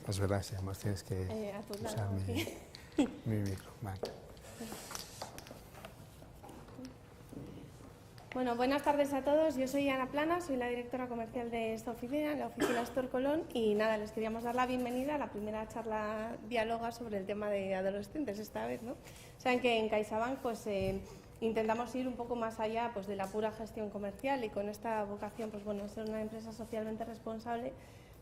Es verdad, si además tienes que usar mi micro. Vale. Bueno, buenas tardes a todos. Yo soy Ana Plana, soy la directora comercial de esta oficina, la oficina Astor Colón, y nada, les queríamos dar la bienvenida a la primera charla diáloga sobre el tema de adolescentes esta vez, ¿no? Saben que en CaixaBank pues intentamos ir un poco más allá pues de la pura gestión comercial, y con esta vocación pues bueno, ser una empresa socialmente responsable,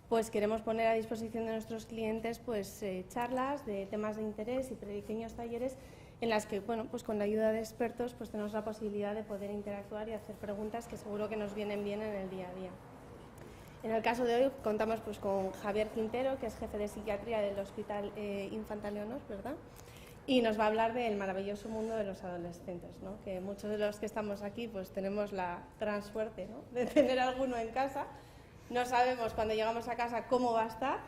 pues queremos poner a disposición de nuestros clientes pues charlas de temas de interés y pequeños talleres en las que, bueno, pues con la ayuda de expertos pues tenemos la posibilidad de poder interactuar y hacer preguntas que seguro que nos vienen bien en el día a día. En el caso de hoy contamos pues con Javier Quintero, que es jefe de psiquiatría del Hospital Infanta Leonor, ¿verdad? Y nos va a hablar del maravilloso mundo de los adolescentes, ¿no? Que muchos de los que estamos aquí pues tenemos la gran suerte, ¿no?, de tener alguno en casa. No sabemos cuando llegamos a casa cómo va a estar,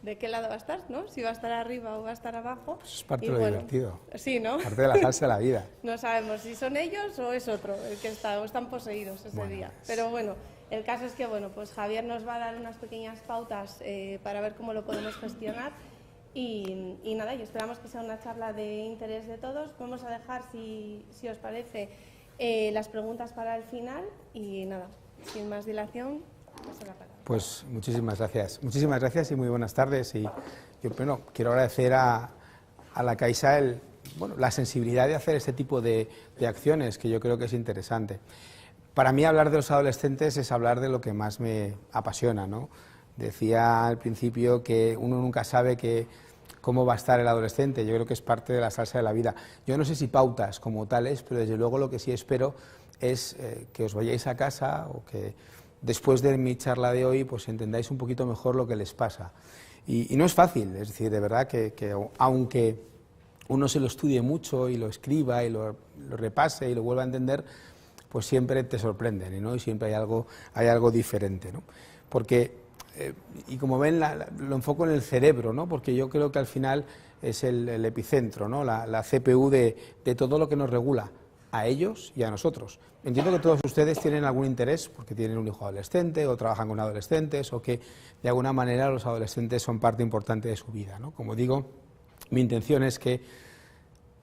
de qué lado va a estar, ¿no? Si va a estar arriba o va a estar abajo. Eso es parte de lo divertido. Sí, ¿no? Parte de la salsa de la vida. No sabemos si son ellos o es otro el que está, o están poseídos ese día. Pero bueno, el caso es que bueno, pues Javier nos va a dar unas pequeñas pautas para ver cómo lo podemos gestionar. Y nada, y esperamos que sea una charla de interés de todos. Vamos a dejar, si os parece, las preguntas para el final. Y nada, sin más dilación, paso la palabra. Pues muchísimas gracias y muy buenas tardes. Y yo bueno, quiero agradecer a la Caixa la sensibilidad de hacer este tipo de acciones, que yo creo que es interesante. Para mí hablar de los adolescentes es hablar de lo que más me apasiona, ¿no? Decía al principio que uno nunca sabe cómo va a estar el adolescente. Yo creo que es parte de la salsa de la vida. Yo no sé si pautas como tales, pero desde luego lo que sí espero es que os vayáis a casa o que después de mi charla de hoy pues entendáis un poquito mejor lo que les pasa. Y no es fácil, es decir, de verdad que aunque uno se lo estudie mucho y lo escriba y lo repase y lo vuelva a entender, pues siempre te sorprenden, ¿no? Y siempre hay algo diferente, ¿no? Porque, y como ven, lo enfoco en el cerebro, ¿no? Porque yo creo que al final es el epicentro, ¿no? La CPU de todo lo que nos regula a ellos y a nosotros. Entiendo que todos ustedes tienen algún interés porque tienen un hijo adolescente o trabajan con adolescentes, o que de alguna manera los adolescentes son parte importante de su vida, ¿no? Como digo, mi intención es que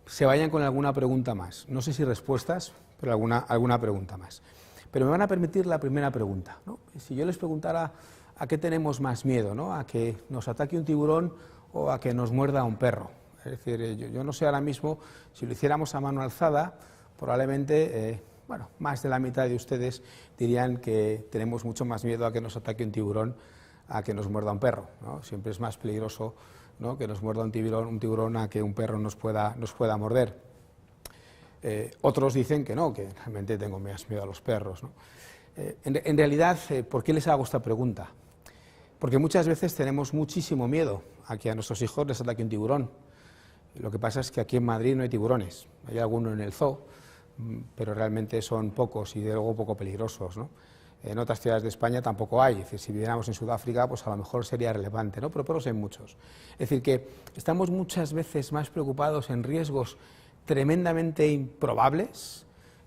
se vayan con alguna pregunta más. No sé si respuestas, pero alguna pregunta más. Pero me van a permitir la primera pregunta, ¿no? Si yo les preguntara a qué tenemos más miedo, ¿no? A que nos ataque un tiburón o a que nos muerda un perro. Es decir, yo no sé ahora mismo, si lo hiciéramos a mano alzada, probablemente, más de la mitad de ustedes dirían que tenemos mucho más miedo a que nos ataque un tiburón a que nos muerda un perro, ¿no? Siempre es más peligroso, ¿no?, que nos muerda un tiburón a que un perro nos pueda morder. Otros dicen que no, que realmente tengo más miedo a los perros, ¿no? En realidad, ¿por qué les hago esta pregunta? Porque muchas veces tenemos muchísimo miedo a que a nuestros hijos les ataque un tiburón. Lo que pasa es que aquí en Madrid no hay tiburones, hay alguno en el zoo, pero realmente son pocos y de luego poco peligrosos, ¿no? En otras ciudades de España tampoco hay, es decir, si viviéramos en Sudáfrica pues a lo mejor sería relevante, ¿no? Pero perros hay muchos. Es decir, que estamos muchas veces más preocupados en riesgos tremendamente improbables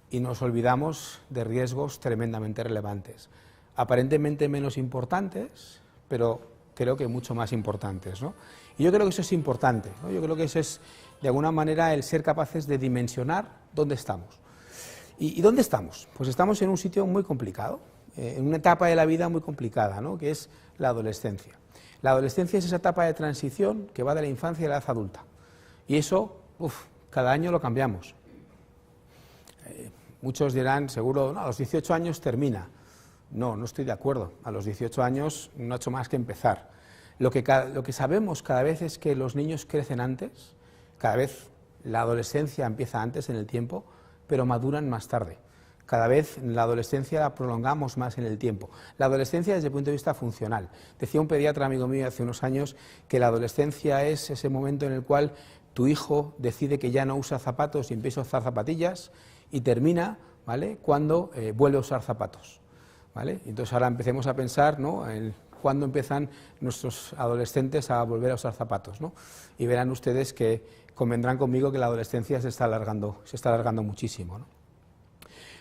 y nos olvidamos de riesgos tremendamente relevantes, aparentemente menos importantes, pero creo que mucho más importantes, ¿no? Y yo creo que eso es importante, ¿no? Yo creo que eso es, de alguna manera, el ser capaces de dimensionar dónde estamos. ¿Y dónde estamos? Pues estamos en un sitio muy complicado, en una etapa de la vida muy complicada, ¿no?, que es la adolescencia. La adolescencia es esa etapa de transición que va de la infancia a la edad adulta. Y eso, cada año lo cambiamos. Muchos dirán, seguro, no, a los 18 años termina. No estoy de acuerdo. A los 18 años no ha hecho más que empezar. Lo que sabemos cada vez es que los niños crecen antes, cada vez la adolescencia empieza antes en el tiempo, pero maduran más tarde. Cada vez la adolescencia la prolongamos más en el tiempo. La adolescencia desde el punto de vista funcional. Decía un pediatra amigo mío hace unos años que la adolescencia es ese momento en el cual tu hijo decide que ya no usa zapatos y empieza a usar zapatillas, y termina, ¿vale?, cuando vuelve a usar zapatos, ¿vale? Entonces ahora empecemos a pensar, ¿no?, en cuándo empiezan nuestros adolescentes a volver a usar zapatos, ¿no? Y verán ustedes que convendrán conmigo que la adolescencia se está alargando muchísimo, ¿no?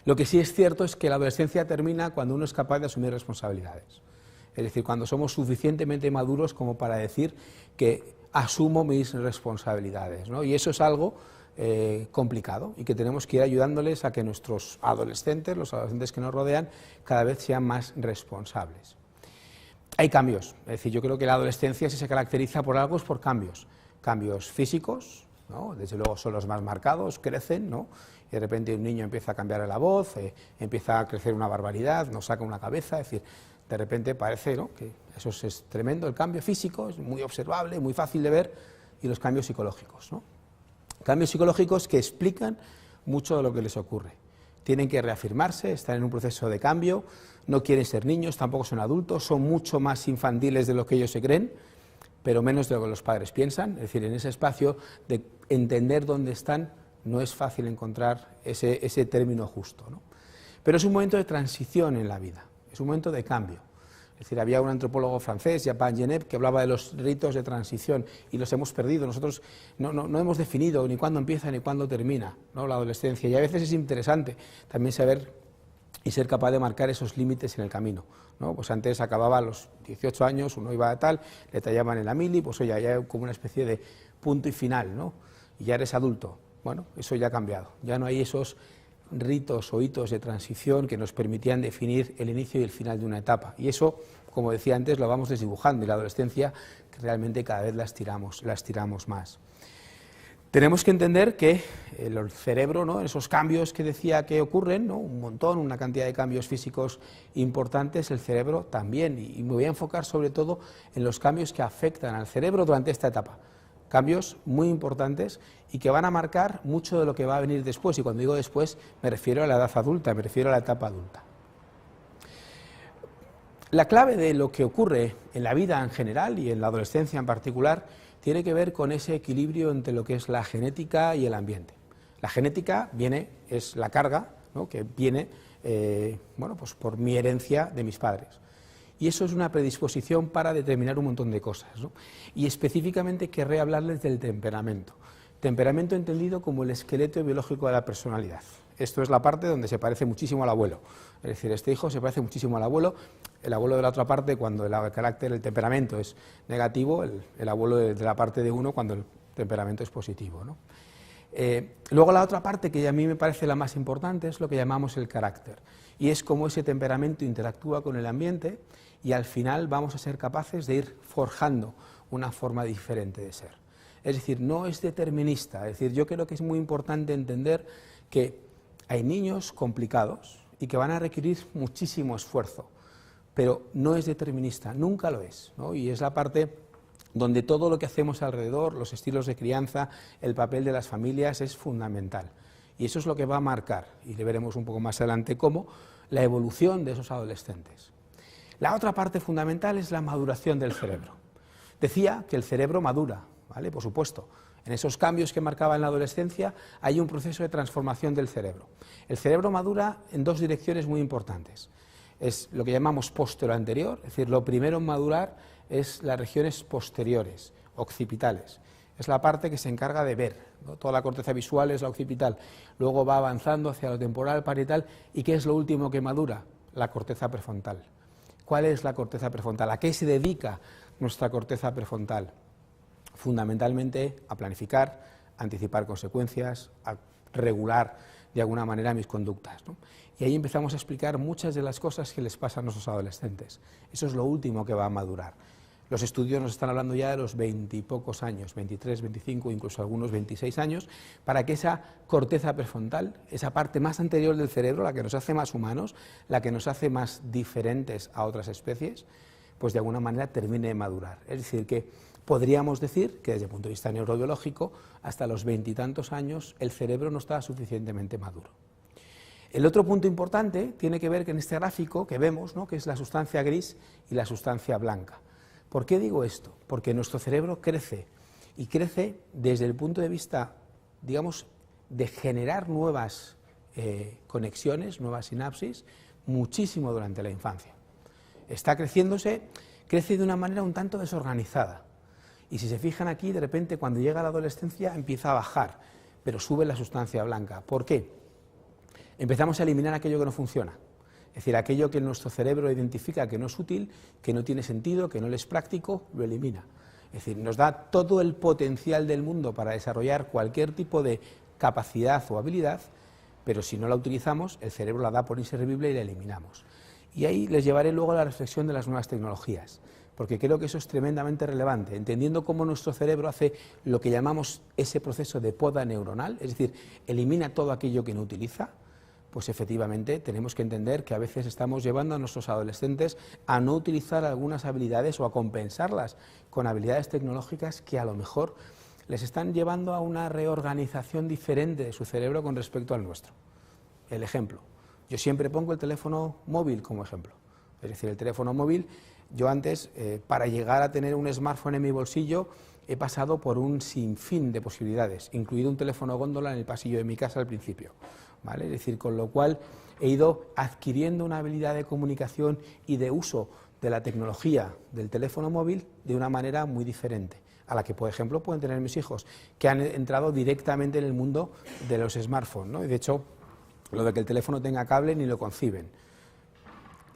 Lo que sí es cierto es que la adolescencia termina cuando uno es capaz de asumir responsabilidades. Es decir, cuando somos suficientemente maduros como para decir que asumo mis responsabilidades, ¿no? Y eso es algo complicado y que tenemos que ir ayudándoles a que nuestros adolescentes, los adolescentes que nos rodean, cada vez sean más responsables. Hay cambios, es decir, yo creo que la adolescencia, si se caracteriza por algo, es por cambios. Cambios físicos, ¿no? Desde luego son los más marcados, crecen, ¿no? Y de repente un niño empieza a cambiar la voz, empieza a crecer una barbaridad, nos saca una cabeza, es decir, de repente parece, ¿no?, que eso es tremendo. El cambio físico es muy observable, muy fácil de ver, y los cambios psicológicos, ¿no? Cambios psicológicos que explican mucho de lo que les ocurre. Tienen que reafirmarse, están en un proceso de cambio, no quieren ser niños, tampoco son adultos, son mucho más infantiles de lo que ellos se creen, pero menos de lo que los padres piensan. Es decir, en ese espacio de entender dónde están no es fácil encontrar ese término justo, ¿no? Pero es un momento de transición en la vida, es un momento de cambio. Es decir, había un antropólogo francés, Jean Genet, que hablaba de los ritos de transición y los hemos perdido. Nosotros no hemos definido ni cuándo empieza ni cuándo termina, ¿no?, la adolescencia, y a veces es interesante también saber y ser capaz de marcar esos límites en el camino, ¿no? Pues antes acababa a los 18 años, uno iba a tal, le tallaban en la mili, pues oye, ya hay como una especie de punto y final, ¿no? Y ya eres adulto. Bueno, eso ya ha cambiado, ya no hay esos ritos o hitos de transición que nos permitían definir el inicio y el final de una etapa, y eso, como decía antes, lo vamos desdibujando, y la adolescencia que realmente cada vez la estiramos más. Tenemos que entender que el cerebro, ¿no?, esos cambios que decía que ocurren, ¿no?, un montón, una cantidad de cambios físicos importantes, el cerebro también, y me voy a enfocar sobre todo en los cambios que afectan al cerebro durante esta etapa. Cambios muy importantes y que van a marcar mucho de lo que va a venir después, y cuando digo después me refiero a la edad adulta, me refiero a la etapa adulta. La clave de lo que ocurre en la vida en general y en la adolescencia en particular tiene que ver con ese equilibrio entre lo que es la genética y el ambiente. La genética es la carga, ¿no?, que viene pues por mi herencia de mis padres. Y eso es una predisposición para determinar un montón de cosas, ¿no? Y específicamente querré hablarles del temperamento. Temperamento entendido como el esqueleto biológico de la personalidad. Esto es la parte donde se parece muchísimo al abuelo. Es decir, este hijo se parece muchísimo al abuelo. El abuelo de la otra parte, cuando el carácter, el temperamento es negativo, el abuelo de la parte de uno cuando el temperamento es positivo, ¿no? Luego la otra parte, que a mí me parece la más importante, es lo que llamamos el carácter. Y es cómo ese temperamento interactúa con el ambiente, y al final vamos a ser capaces de ir forjando una forma diferente de ser. Es decir, no es determinista. Es decir, yo creo que es muy importante entender que hay niños complicados y que van a requerir muchísimo esfuerzo, pero no es determinista, nunca lo es, ¿no? Y es la parte donde todo lo que hacemos alrededor, los estilos de crianza, el papel de las familias es fundamental. Y eso es lo que va a marcar, y le veremos un poco más adelante cómo, la evolución de esos adolescentes. La otra parte fundamental es la maduración del cerebro. Decía que el cerebro madura, ¿vale? Por supuesto. En esos cambios que marcaba en la adolescencia hay un proceso de transformación del cerebro. El cerebro madura en dos direcciones muy importantes. Es lo que llamamos postero-anterior, es decir, lo primero en madurar es las regiones posteriores, occipitales. Es la parte que se encarga de ver, ¿no? Toda la corteza visual es la occipital, luego va avanzando hacia lo temporal, parietal, ¿y qué es lo último que madura? La corteza prefrontal. ¿Cuál es la corteza prefrontal? ¿A qué se dedica nuestra corteza prefrontal? Fundamentalmente a planificar, a anticipar consecuencias, a regular de alguna manera mis conductas, ¿no? Y ahí empezamos a explicar muchas de las cosas que les pasan a nuestros adolescentes. Eso es lo último que va a madurar. Los estudios nos están hablando ya de los 20 y pocos años, 23, 25, incluso algunos 26 años, para que esa corteza prefrontal, esa parte más anterior del cerebro, la que nos hace más humanos, la que nos hace más diferentes a otras especies, pues de alguna manera termine de madurar. Es decir, que podríamos decir que desde el punto de vista neurobiológico, hasta los 20 y tantos años, el cerebro no está suficientemente maduro. El otro punto importante tiene que ver con este gráfico que vemos, ¿no?, que es la sustancia gris y la sustancia blanca. ¿Por qué digo esto? Porque nuestro cerebro crece, y crece desde el punto de vista, digamos, de generar nuevas conexiones, nuevas sinapsis, muchísimo durante la infancia. Está creciéndose, crece de una manera un tanto desorganizada. Y si se fijan aquí, de repente, cuando llega la adolescencia, empieza a bajar, pero sube la sustancia blanca. ¿Por qué? Empezamos a eliminar aquello que no funciona. Es decir, aquello que nuestro cerebro identifica que no es útil, que no tiene sentido, que no le es práctico, lo elimina. Es decir, nos da todo el potencial del mundo para desarrollar cualquier tipo de capacidad o habilidad, pero si no la utilizamos, el cerebro la da por inservible y la eliminamos. Y ahí les llevaré luego a la reflexión de las nuevas tecnologías, porque creo que eso es tremendamente relevante, entendiendo cómo nuestro cerebro hace lo que llamamos ese proceso de poda neuronal, es decir, elimina todo aquello que no utiliza. Pues efectivamente tenemos que entender que a veces estamos llevando a nuestros adolescentes a no utilizar algunas habilidades o a compensarlas con habilidades tecnológicas que a lo mejor les están llevando a una reorganización diferente de su cerebro con respecto al nuestro. El ejemplo, yo siempre pongo el teléfono móvil como ejemplo. Es decir, el teléfono móvil, yo antes, para llegar a tener un smartphone en mi bolsillo, he pasado por un sinfín de posibilidades, incluido un teléfono góndola en el pasillo de mi casa al principio. ¿Vale? Es decir, con lo cual he ido adquiriendo una habilidad de comunicación y de uso de la tecnología del teléfono móvil de una manera muy diferente a la que, por ejemplo, pueden tener mis hijos, que han entrado directamente en el mundo de los smartphones, ¿no? Y de hecho, lo de que el teléfono tenga cable ni lo conciben.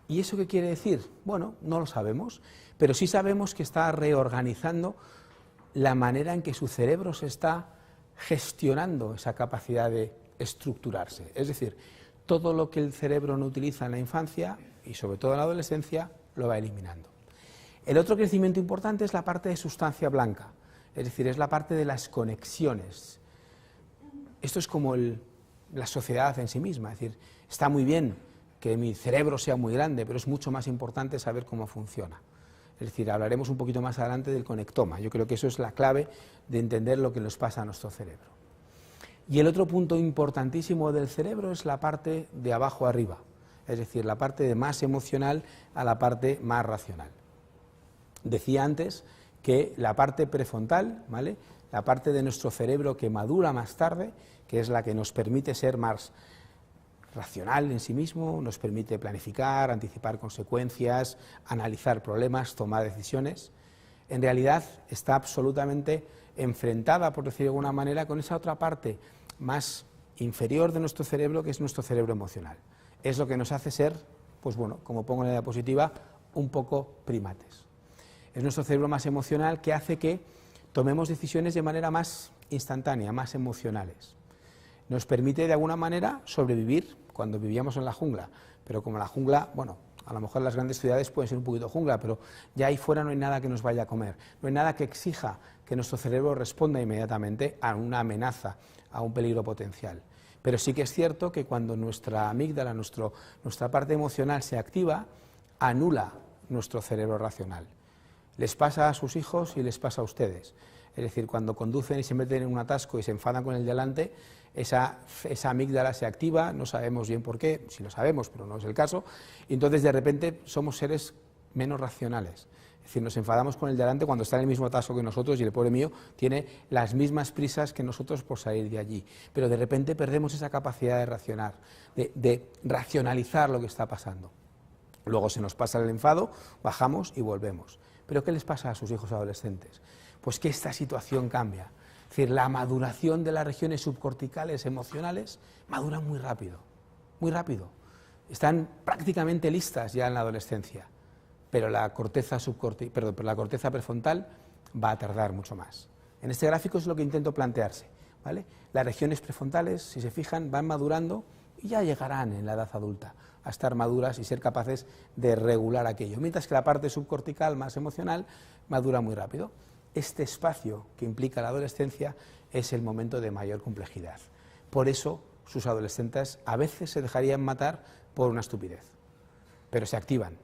¿Y eso qué quiere decir? Bueno, no lo sabemos, pero sí sabemos que está reorganizando la manera en que su cerebro se está gestionando esa capacidad de estructurarse. Es decir, todo lo que el cerebro no utiliza en la infancia y sobre todo en la adolescencia lo va eliminando. El otro crecimiento importante es la parte de sustancia blanca, es decir, es la parte de las conexiones. Esto es como la sociedad en sí misma, es decir, está muy bien que mi cerebro sea muy grande, pero es mucho más importante saber cómo funciona. Es decir, hablaremos un poquito más adelante del conectoma. Yo creo que eso es la clave de entender lo que nos pasa a nuestro cerebro. Y el otro punto importantísimo del cerebro es la parte de abajo arriba, es decir, la parte de más emocional a la parte más racional. Decía antes que la parte prefrontal, ¿vale?, la parte de nuestro cerebro que madura más tarde, que es la que nos permite ser más racional en sí mismo, nos permite planificar, anticipar consecuencias, analizar problemas, tomar decisiones, en realidad está absolutamente enfrentada, por decirlo de alguna manera, con esa otra parte más inferior de nuestro cerebro, que es nuestro cerebro emocional. Es lo que nos hace ser, pues bueno, como pongo en la diapositiva, un poco primates. Es nuestro cerebro más emocional que hace que tomemos decisiones de manera más instantánea, más emocionales. Nos permite de alguna manera sobrevivir cuando vivíamos en la jungla, pero como la jungla, bueno, a lo mejor las grandes ciudades pueden ser un poquito jungla, pero ya ahí fuera no hay nada que nos vaya a comer, no hay nada que exija que nuestro cerebro responda inmediatamente a una amenaza, a un peligro potencial. Pero sí que es cierto que cuando nuestra amígdala, nuestra parte emocional se activa, anula nuestro cerebro racional. Les pasa a sus hijos y les pasa a ustedes. Es decir, cuando conducen y se meten en un atasco y se enfadan con el delante, esa amígdala se activa, no sabemos bien por qué, sí lo sabemos, pero no es el caso, y entonces de repente somos seres menos racionales. Es decir, nos enfadamos con el delante cuando está en el mismo atasco que nosotros y el pobre mío tiene las mismas prisas que nosotros por salir de allí. Pero de repente perdemos esa capacidad de racionar, de racionalizar lo que está pasando. Luego se nos pasa el enfado, bajamos y volvemos. ¿Pero qué les pasa a sus hijos adolescentes? Pues que esta situación cambia. Es decir, la maduración de las regiones subcorticales emocionales madura muy rápido, muy rápido. Están prácticamente listas ya en la adolescencia, pero la corteza prefrontal va a tardar mucho más. En este gráfico es lo que intento plantearse, ¿vale? Las regiones prefrontales, si se fijan, van madurando y ya llegarán en la edad adulta a estar maduras y ser capaces de regular aquello, mientras que la parte subcortical más emocional madura muy rápido. Este espacio que implica la adolescencia es el momento de mayor complejidad. Por eso sus adolescentes a veces se dejarían matar por una estupidez, pero se activan.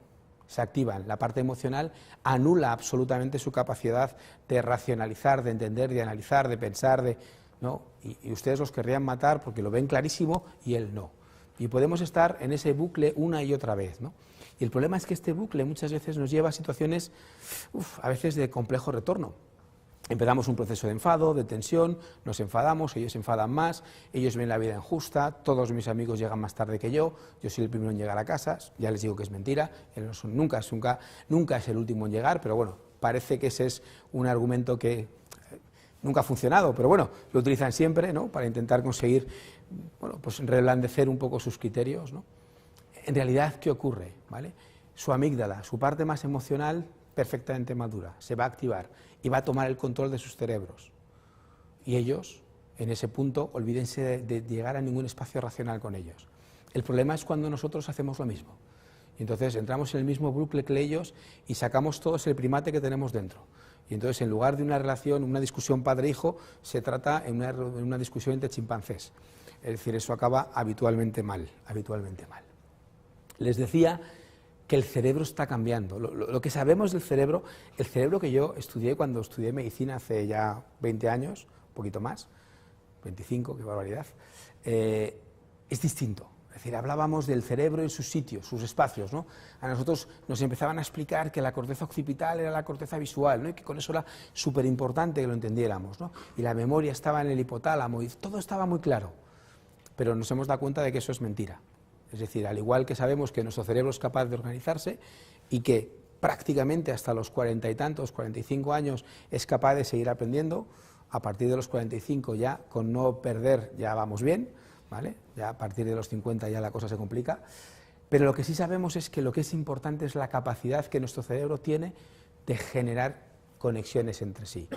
La parte emocional anula absolutamente su capacidad de racionalizar, de entender, de analizar, de pensar, ¿no? Y ustedes los querrían matar porque lo ven clarísimo y él no. Y podemos estar en ese bucle una y otra vez, ¿no? Y el problema es que este bucle muchas veces nos lleva a situaciones, a veces de complejo retorno. Empezamos un proceso de enfado, de tensión, nos enfadamos, ellos se enfadan más, ellos ven la vida injusta, todos mis amigos llegan más tarde que yo soy el primero en llegar a casa, ya les digo que es mentira, nunca es el último en llegar, pero bueno, parece que ese es un argumento que nunca ha funcionado, pero bueno, lo utilizan siempre, ¿no?, para intentar conseguir, bueno, pues reblandecer un poco sus criterios, ¿no? En realidad, ¿qué ocurre? ¿Vale? Su amígdala, su parte más emocional, perfectamente madura, se va a activar y va a tomar el control de sus cerebros. Y ellos, en ese punto, olvídense de llegar a ningún espacio racional con ellos. El problema es cuando nosotros hacemos lo mismo. Y entonces entramos en el mismo bucle que ellos y sacamos todos el primate que tenemos dentro. Y entonces, en lugar de una relación, una discusión padre-hijo, se trata en una discusión entre chimpancés. Es decir, eso acaba habitualmente mal, habitualmente mal. Les decía que el cerebro está cambiando. Lo que sabemos del cerebro, el cerebro que yo estudié cuando estudié medicina hace ya 20 años, un poquito más, 25, qué barbaridad, es distinto. Es decir, hablábamos del cerebro en sus sitios, sus espacios, ¿no? A nosotros nos empezaban a explicar que la corteza occipital era la corteza visual, ¿no? Y que con eso era súper importante que lo entendiéramos, ¿no? Y la memoria estaba en el hipotálamo y todo estaba muy claro. Pero nos hemos dado cuenta de que eso es mentira. Es decir, al igual que sabemos que nuestro cerebro es capaz de organizarse y que prácticamente hasta los 40 y tantos, 45 años es capaz de seguir aprendiendo, a partir de los 45 ya, con no perder, ya vamos bien, ¿vale? Ya a partir de los 50 ya la cosa se complica, pero lo que sí sabemos es que lo que es importante es la capacidad que nuestro cerebro tiene de generar conexiones entre sí.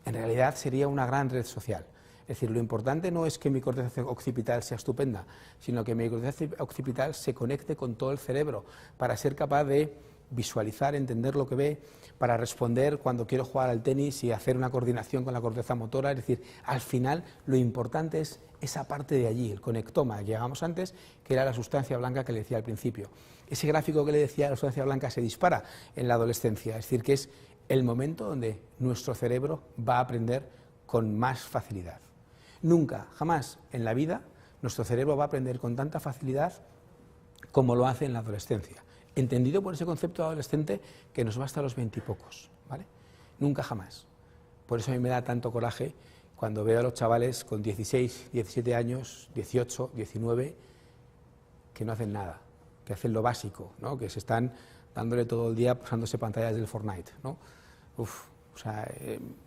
En realidad sería una gran red social. Es decir, lo importante no es que mi corteza occipital sea estupenda, sino que mi corteza occipital se conecte con todo el cerebro para ser capaz de visualizar, entender lo que ve, para responder cuando quiero jugar al tenis y hacer una coordinación con la corteza motora. Es decir, al final lo importante es esa parte de allí, el conectoma que llamamos antes, que era la sustancia blanca que le decía al principio. Ese gráfico que le decía, la sustancia blanca se dispara en la adolescencia, es decir, que es el momento donde nuestro cerebro va a aprender con más facilidad. Nunca, jamás en la vida, nuestro cerebro va a aprender con tanta facilidad como lo hace en la adolescencia. Entendido por ese concepto de adolescente que nos va hasta los 20 y pocos, ¿vale? Nunca, jamás. Por eso a mí me da tanto coraje cuando veo a los chavales con 16, 17 años, 18, 19, que no hacen nada, que hacen lo básico, ¿no? Que se están dándole todo el día pasándose pantallas del Fortnite, ¿no?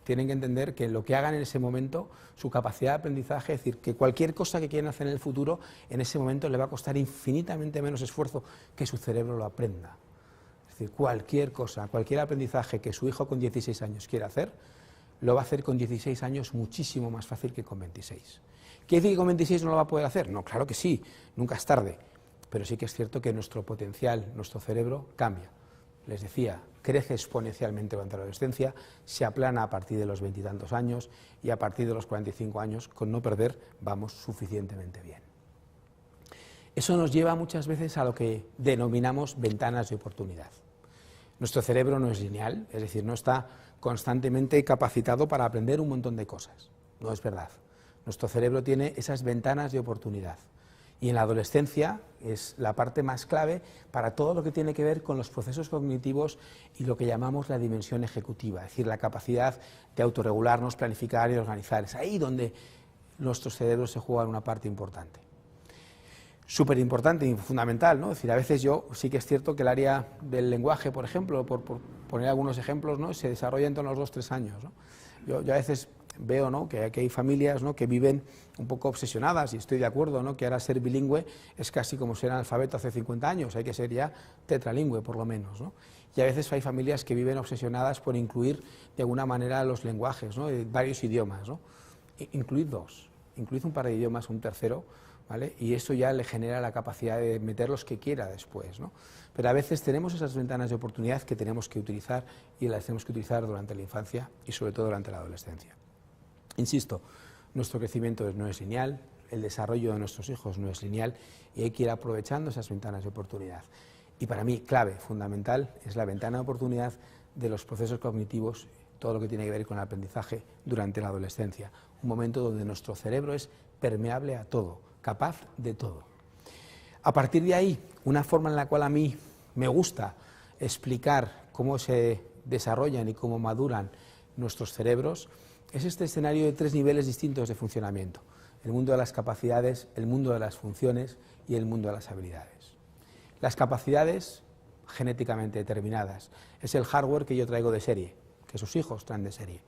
Tienen que entender que lo que hagan en ese momento, su capacidad de aprendizaje, es decir, que cualquier cosa que quieran hacer en el futuro, en ese momento le va a costar infinitamente menos esfuerzo que su cerebro lo aprenda. Es decir, cualquier cosa, cualquier aprendizaje que su hijo con 16 años quiera hacer, lo va a hacer con 16 años muchísimo más fácil que con 26. ¿Quiere decir que con 26 no lo va a poder hacer? No, claro que sí, nunca es tarde, pero sí que es cierto que nuestro potencial, nuestro cerebro cambia. Les decía, crece exponencialmente durante la adolescencia, se aplana a partir de los 20 y tantos años y a partir de los 45 años, con no perder, vamos suficientemente bien. Eso nos lleva muchas veces a lo que denominamos ventanas de oportunidad. Nuestro cerebro no es lineal, es decir, no está constantemente capacitado para aprender un montón de cosas. No es verdad. Nuestro cerebro tiene esas ventanas de oportunidad. Y en la adolescencia es la parte más clave para todo lo que tiene que ver con los procesos cognitivos y lo que llamamos la dimensión ejecutiva, es decir, la capacidad de autorregularnos, planificar y organizar. Es ahí donde nuestros cerebros se juegan una parte importante. Súper importante y fundamental, ¿no? Es decir, a veces yo sí que es cierto que el área del lenguaje, por ejemplo, por poner algunos ejemplos, ¿no? Se desarrolla entre los 2-3 años, ¿no? Yo a veces veo, ¿no? que hay familias, ¿no? que viven un poco obsesionadas, y estoy de acuerdo, ¿no? que ahora ser bilingüe es casi como ser analfabeto hace 50 años, hay que ser ya tetralingüe por lo menos, ¿no? Y a veces hay familias que viven obsesionadas por incluir de alguna manera los lenguajes, ¿no? Varios idiomas, ¿no? Incluid dos, incluid un par de idiomas, un tercero, ¿vale? Y eso ya le genera la capacidad de meter los que quiera después, ¿no? Pero a veces tenemos esas ventanas de oportunidad que tenemos que utilizar y las tenemos que utilizar durante la infancia y sobre todo durante la adolescencia. Insisto, nuestro crecimiento no es lineal, el desarrollo de nuestros hijos no es lineal y hay que ir aprovechando esas ventanas de oportunidad. Y para mí, clave, fundamental, es la ventana de oportunidad de los procesos cognitivos, todo lo que tiene que ver con el aprendizaje durante la adolescencia, un momento donde nuestro cerebro es permeable a todo, capaz de todo. A partir de ahí, una forma en la cual a mí me gusta explicar cómo se desarrollan y cómo maduran nuestros cerebros es este escenario de 3 niveles distintos de funcionamiento: el mundo de las capacidades, el mundo de las funciones y el mundo de las habilidades. Las capacidades genéticamente determinadas es el hardware que yo traigo de serie, que sus hijos traen de serie.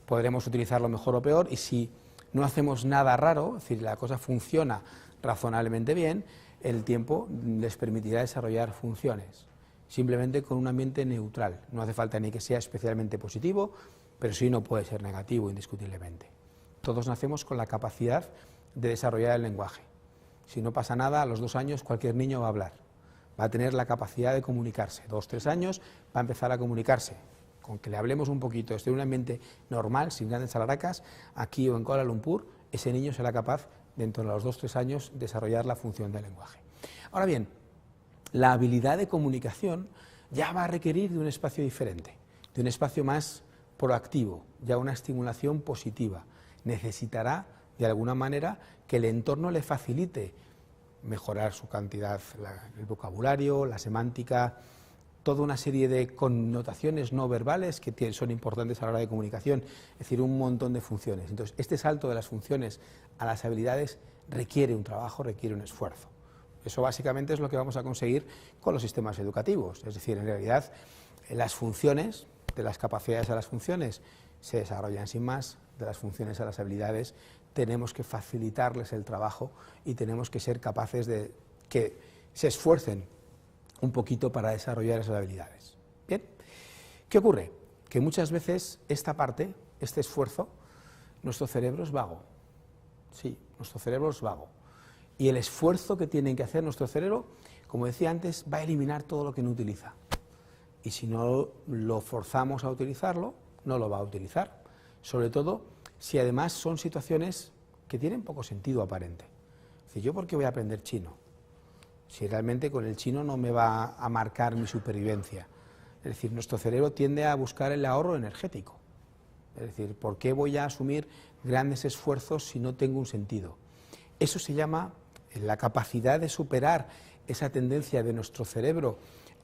Podremos utilizarlo mejor o peor, y si no hacemos nada raro, es decir, la cosa funciona razonablemente bien, el tiempo les permitirá desarrollar funciones, simplemente con un ambiente neutral. No hace falta ni que sea especialmente positivo, pero sí no puede ser negativo, indiscutiblemente. Todos nacemos con la capacidad de desarrollar el lenguaje. Si no pasa nada, a los 2 años cualquier niño va a hablar, va a tener la capacidad de comunicarse. 2 o 3 años va a empezar a comunicarse. Con que le hablemos un poquito, esté en un ambiente normal, sin grandes alaracas, aquí o en Kuala Lumpur, ese niño será capaz, dentro de los 2 o 3 años, de desarrollar la función del lenguaje. Ahora bien, la habilidad de comunicación ya va a requerir de un espacio diferente, de un espacio más proactivo, ya una estimulación positiva. Necesitará, de alguna manera, que el entorno le facilite mejorar su cantidad, el vocabulario, la semántica, toda una serie de connotaciones no verbales que son importantes a la hora de comunicación, es decir, un montón de funciones. Entonces, este salto de las funciones a las habilidades requiere un trabajo, requiere un esfuerzo. Eso básicamente es lo que vamos a conseguir con los sistemas educativos, es decir, en realidad las funciones, de las capacidades a las funciones, se desarrollan sin más, de las funciones a las habilidades tenemos que facilitarles el trabajo y tenemos que ser capaces de que se esfuercen un poquito para desarrollar esas habilidades. Bien, ¿qué ocurre? Que muchas veces esta parte, este esfuerzo, nuestro cerebro es vago. Sí, nuestro cerebro es vago. Y el esfuerzo que tiene que hacer nuestro cerebro, como decía antes, va a eliminar todo lo que no utiliza. Y si no lo forzamos a utilizarlo, no lo va a utilizar. Sobre todo si además son situaciones que tienen poco sentido aparente. Es decir, ¿yo por qué voy a aprender chino? Si realmente con el chino no me va a marcar mi supervivencia. Es decir, nuestro cerebro tiende a buscar el ahorro energético. Es decir, ¿por qué voy a asumir grandes esfuerzos si no tengo un sentido? Eso se llama la capacidad de superar esa tendencia de nuestro cerebro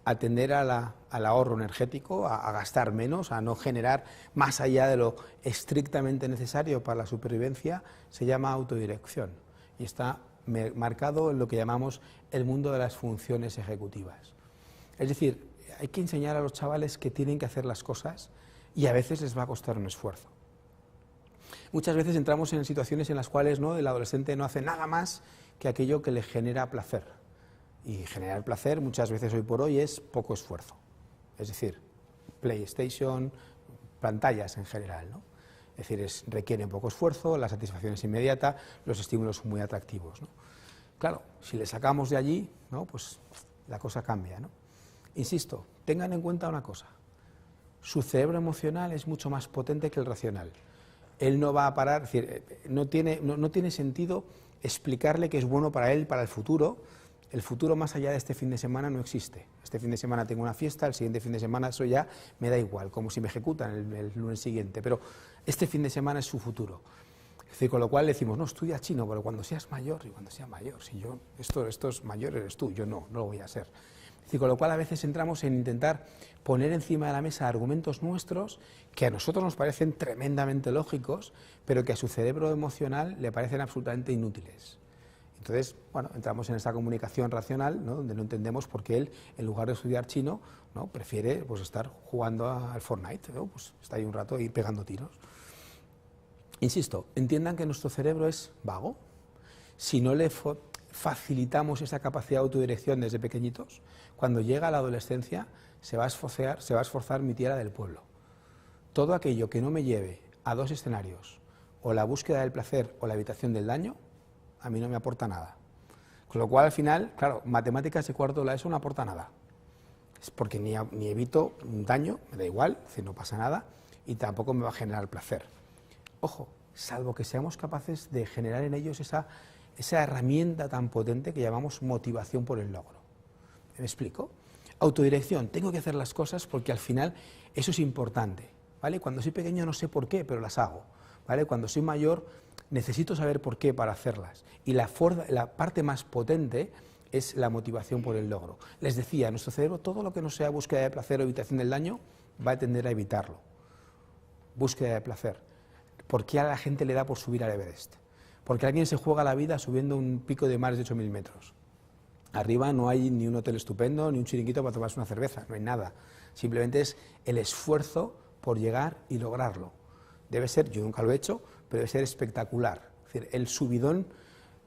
a tender al ahorro energético, a gastar menos, a no generar más allá de lo estrictamente necesario para la supervivencia, se llama autodirección y está marcado en lo que llamamos el mundo de las funciones ejecutivas. Es decir, hay que enseñar a los chavales que tienen que hacer las cosas y a veces les va a costar un esfuerzo. Muchas veces entramos en situaciones en las cuales el adolescente no hace nada más que aquello que le genera placer. Y generar placer muchas veces hoy por hoy es poco esfuerzo. Es decir, PlayStation, pantallas en general, ¿no? Es decir, requieren poco esfuerzo, la satisfacción es inmediata, los estímulos son muy atractivos, ¿no? Claro, si le sacamos de allí, pues la cosa cambia, ¿no? Insisto, tengan en cuenta una cosa, su cerebro emocional es mucho más potente que el racional. Él no va a parar, es decir, no tiene sentido explicarle que es bueno para él, para el futuro. El futuro más allá de este fin de semana no existe. Este fin de semana tengo una fiesta, el siguiente fin de semana eso ya me da igual, como si me ejecutan el lunes siguiente, pero este fin de semana es su futuro. Es decir, con lo cual le decimos, no, estudia chino, pero cuando seas mayor, y cuando seas mayor, si yo, estos mayor eres tú, yo no lo voy a ser. Es decir, con lo cual a veces entramos en intentar poner encima de la mesa argumentos nuestros que a nosotros nos parecen tremendamente lógicos, pero que a su cerebro emocional le parecen absolutamente inútiles. Entonces, entramos en esa comunicación racional, ¿no?, donde no entendemos por qué él, en lugar de estudiar chino, ¿no?, prefiere estar jugando al Fortnite, ¿no? Está ahí un rato y pegando tiros. Insisto, entiendan que nuestro cerebro es vago. Si no le facilitamos esa capacidad de autodirección desde pequeñitos, cuando llega a la adolescencia se va a esforzar mi tierra del pueblo. Todo aquello que no me lleve a 2 escenarios, o la búsqueda del placer o la evitación del daño, a mí no me aporta nada. Con lo cual, al final, claro, matemáticas de cuarto de la ESO no aporta nada. Es porque ni evito un daño, me da igual, es decir, no pasa nada, y tampoco me va a generar placer. Ojo, salvo que seamos capaces de generar en ellos esa herramienta tan potente que llamamos motivación por el logro. ¿Me explico? Autodirección, tengo que hacer las cosas porque al final eso es importante, ¿vale? Cuando soy pequeño no sé por qué, pero las hago, ¿vale? Cuando soy mayor necesito saber por qué para hacerlas. Y la parte más potente es la motivación por el logro. Les decía, nuestro cerebro, todo lo que no sea búsqueda de placer o evitación del daño, va a tender a evitarlo. Búsqueda de placer. ¿Por qué a la gente le da por subir al Everest? Porque alguien se juega la vida subiendo un pico de más de 8.000 metros. Arriba no hay ni un hotel estupendo, ni un chiringuito para tomarse una cerveza, no hay nada. Simplemente es el esfuerzo por llegar y lograrlo. Debe ser, yo nunca lo he hecho, pero debe ser espectacular. Es decir, el subidón